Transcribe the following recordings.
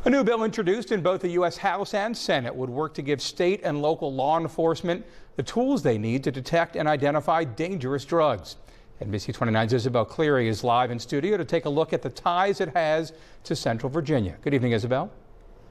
A new bill introduced in both the U.S. House and Senate would work to give state and local law enforcement the tools they need to detect and identify dangerous drugs. NBC29's Isabel Cleary is live in studio to take a look at the ties it has to Central Virginia. Good evening, Isabel.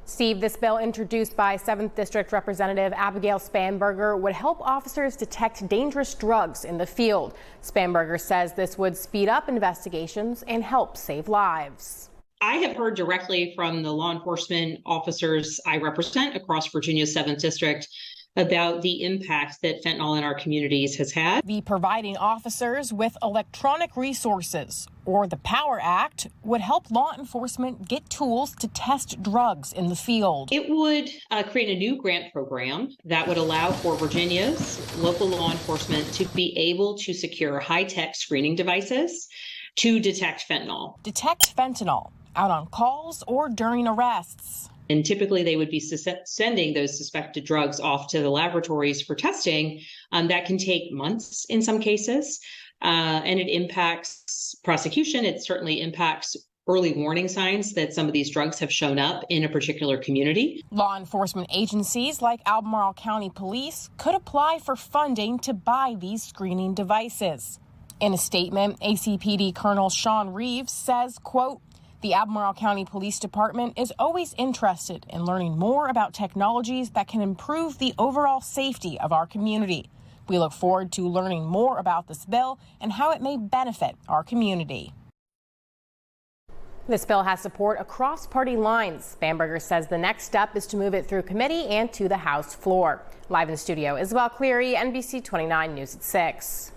Steve, this bill introduced by 7th District Representative Abigail Spanberger would help officers detect dangerous drugs in the field. Spanberger says this would speed up investigations and help save lives. I have heard directly from the law enforcement officers I represent across Virginia's 7th District about the impact that fentanyl in our communities has had. The Providing Officers with Electronic Resources, or the POWER Act, would help law enforcement get tools to test drugs in the field. It would create a new grant program that would allow for Virginia's local law enforcement to be able to secure high-tech screening devices to detect fentanyl. Detect fentanyl out on calls or during arrests. And typically they would be sending those suspected drugs off to the laboratories for testing. That can take months in some cases, and it impacts prosecution. It certainly impacts early warning signs that some of these drugs have shown up in a particular community. Law enforcement agencies like Albemarle County Police could apply for funding to buy these screening devices. In a statement, ACPD Colonel Sean Reeves says, quote, "The Albemarle County Police Department is always interested in learning more about technologies that can improve the overall safety of our community. We look forward to learning more about this bill and how it may benefit our community." This bill has support across party lines. Spanberger says the next step is to move it through committee and to the House floor. Live in the studio, Isabel Cleary, NBC29 News at 6.